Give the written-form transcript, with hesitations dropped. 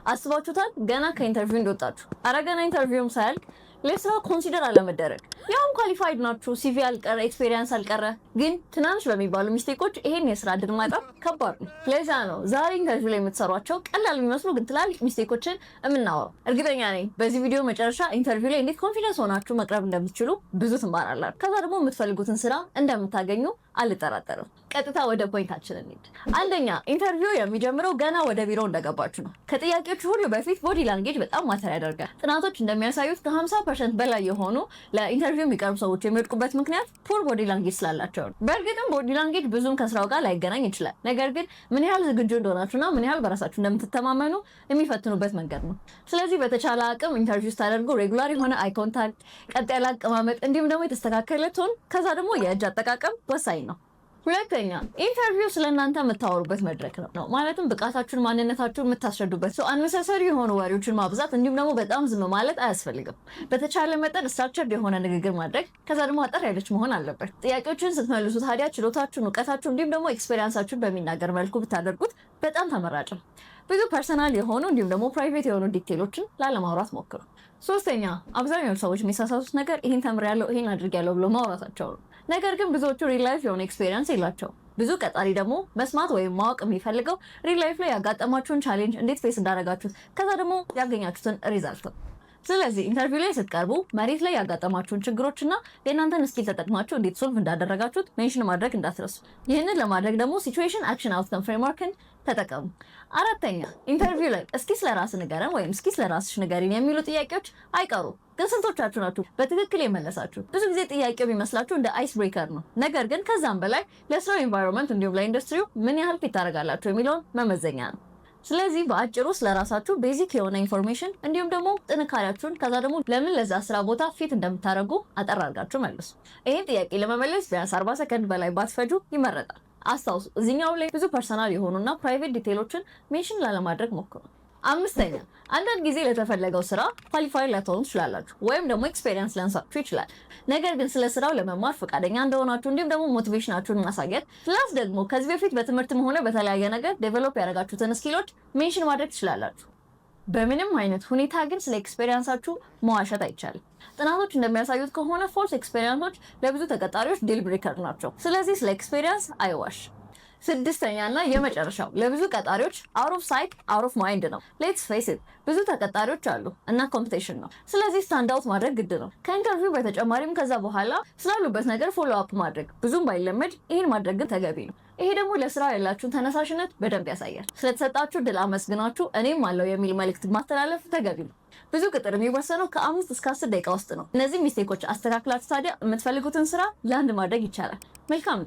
አስባችሁታል? ገና ከኢንተርቪው እንደወጣችሁ ገና ኢንተርቪውም ሳያልቅ ለስራ ኮንሲደር አለመደረግ። ያውም ኳሊፋይድ ናችሁ፣ ሲቪ አልቀረ፣ ኤክስፔሪየንስ አልቀረ፣ ግን ትናንሽ በሚባሉ ሚስቴኮች ይሄን የስራ እድል ማጣት ከባድ ነው። ለዛ ነው ዛሬ ኢንተርቪው ላይ የምትሰሯቸው ቀላል የሚመስሉ ግን ትላልቅ ሚስቴኮችን የምናወራው። እርግጠኛ ነኝ በዚህ ቪዲዮ መጨረሻ ኢንተርቪው ላይ እንዴት ኮንፊደንስ ሆናችሁ መቅረብ እንደምትችሉ ብዙ ትማራላችሁ። ከዛ ደግሞ የምትፈልጉትን ስራ እንደምታገኙ አልጠራጠርም። ቀጥታ ወደ ፖይንታችን እንሂድ። አንደኛ ኢንተርቪው የሚጀምረው ገና ወደ ቢሮ እንደገባችሁ ነው። ከጥያቄዎቹ ሁሉ በፊት ቦዲ ላንጌጅ በጣም ማተር ያደርጋል። ጥናቶች እንደሚያሳዩት ከ50% በላይ የሆኑ ለኢንተርቪው የሚቀርቡ ሰዎች የሚወድቁበት ምክንያት ፑር ቦዲ ላንጌጅ ስላላቸው ነው። በእርግጥም ቦዲ ላንጌጅ ብዙም ከስራው ጋር ላይገናኝ ይችላል። ነገር ግን ምን ያህል ዝግጁ እንደሆናችሁና ምን ያህል በራሳችሁ እንደምትተማመኑ የሚፈትኑበት መንገድ ነው። ስለዚህ በተቻለ አቅም ኢንተርቪው ስታደርጉ ሬጉላር የሆነ አይ ኮንታክት፣ ቀጥ ያለ አቀማመጥ እንዲሁም ደግሞ የተስተካከለ ቶን፣ ከዛ ደግሞ የእጅ አጠቃቀም ወሳኝ ነው። ሁለተኛ ኢንተርቪው ስለእናንተ የምታወሩበት መድረክ ነው። ማለትም ብቃታችሁን፣ ማንነታችሁን የምታስረዱበት ሰው አነሳሳሪ የሆኑ ወሬዎችን ማብዛት እንዲሁም ደግሞ በጣም ዝም ማለት አያስፈልግም። በተቻለ መጠን ስትራክቸርድ የሆነ ንግግር ማድረግ፣ ከዛ ደግሞ አጠር ያለች መሆን አለበት። ጥያቄዎችን ስትመልሱ ታዲያ ችሎታችሁን፣ እውቀታችሁን እንዲሁም ደግሞ ኤክስፔሪንሳችሁን በሚናገር መልኩ ብታደርጉት በጣም ተመራጭ ነው። ብዙ ፐርሰናል የሆኑ እንዲሁም ደግሞ ፕራይቬት የሆኑ ዲቴሎችን ላለማውራት ሞክሩ። ሶስተኛ አብዛኛው ሰዎች የሚሳሳቱት ነገር ይሄን ተምሬያለሁ፣ ይሄን አድርጌያለሁ ብሎ ማውራታቸው ነው። ነገር ግን ብዙዎቹ ሪል ላይፍ የሆነ ኤክስፔሪየንስ የላቸውም። ብዙ ቀጣሪ ደግሞ መስማት ወይም ማወቅ የሚፈልገው ሪል ላይፍ ላይ ያጋጠማችሁን ቻሌንጅ እንዴት ፌስ እንዳደረጋችሁት፣ ከዛ ደግሞ ያገኛችሁትን ሪዛልት ነው። ስለዚህ ኢንተርቪው ላይ ስትቀርቡ መሬት ላይ ያጋጠማችሁን ችግሮችና የእናንተን ስኪል ተጠቅማችሁ እንዴት ሶልቭ እንዳደረጋችሁት ሜንሽን ማድረግ እንዳትረሱ። ይህንን ለማድረግ ደግሞ ሲቹዌሽን አክሽን አውትከም ፍሬምወርክን ተጠቀሙ። አራተኛ ኢንተርቪው ላይ እስኪ ስለራስህ ንገረን ወይም እስኪ ስለራስሽ ንገሪን የሚሉ ጥያቄዎች አይቀሩ። ግን ስንቶቻችሁ ናችሁ በትክክል የመለሳችሁ? ብዙ ጊዜ ጥያቄው የሚመስላችሁ እንደ አይስ ብሬከር ነው። ነገር ግን ከዛም በላይ ለስራው ኤንቫይሮንመንት እንዲሁም ለኢንዱስትሪው ምን ያህል ፊት ታደርጋላችሁ የሚለውን መመዘኛ ነው። ስለዚህ በአጭሩ ስለራሳችሁ ቤዚክ የሆነ ኢንፎርሜሽን እንዲሁም ደግሞ ጥንካሬያችሁን ከዛ ደግሞ ለምን ለዛ ስራ ቦታ ፊት እንደምታደርጉ አጠር አድርጋችሁ መልሱ። ይህን ጥያቄ ለመመለስ ቢያንስ 40 ሰከንድ በላይ ባትፈጁ ይመረጣል። አስታውሱ፣ እዚህኛው ላይ ብዙ ፐርሰናል የሆኑና ፕራይቬት ዲቴሎችን ሜንሽን ላለማድረግ ሞክሩ። አምስተኛ አንዳንድ ጊዜ ለተፈለገው ስራ ኳሊፋይ ላትሆኑ ትችላላችሁ ወይም ደግሞ ኤክስፔሪየንስ ሊያንሳችሁ ይችላል። ነገር ግን ስለ ስራው ለመማር ፈቃደኛ እንደሆናችሁ እንዲሁም ደግሞ ሞቲቬሽናችሁን ማሳየት ፕላስ ደግሞ ከዚህ በፊት በትምህርትም ሆነ በተለያየ ነገር ዴቨሎፕ ያደረጋችሁትን ስኪሎች ሜንሽን ማድረግ ትችላላችሁ። በምንም አይነት ሁኔታ ግን ስለ ኤክስፔሪየንሳችሁ መዋሸት አይቻልም። ጥናቶች እንደሚያሳዩት ከሆነ ፎልስ ኤክስፔሪየንሶች ለብዙ ተቀጣሪዎች ዲል ብሬከር ናቸው። ስለዚህ ስለ ኤክስፔሪየንስ አይዋሽ። ስድስተኛ እና የመጨረሻው ለብዙ ቀጣሪዎች አውት ኦፍ ሳይት አውት ኦፍ ማይንድ ነው። ሌትስ ፌስ ኢት ብዙ ተቀጣሪዎች አሉ እና ኮምፒቲሽን ነው። ስለዚህ ስታንድ አውት ማድረግ ግድ ነው። ከኢንተርቪው በተጨማሪም ከዛ በኋላ ስላሉበት ነገር ፎሎ አፕ ማድረግ ብዙም ባይለመድ ይህን ማድረግ ግን ተገቢ ነው። ይሄ ደግሞ ለስራ ያላችሁን ተነሳሽነት በደንብ ያሳያል። ስለተሰጣችሁ ድል አመስግናችሁ እኔም አለው የሚል መልእክት ማስተላለፍ ተገቢ ነው። ብዙ ቅጥር የሚወሰነው ከ5 እስከ 10 ደቂቃ ውስጥ ነው። እነዚህ ሚስቴኮች አስተካክላችሁ ታዲያ የምትፈልጉትን ስራ ላንድ ማድረግ ይቻላል። መልካም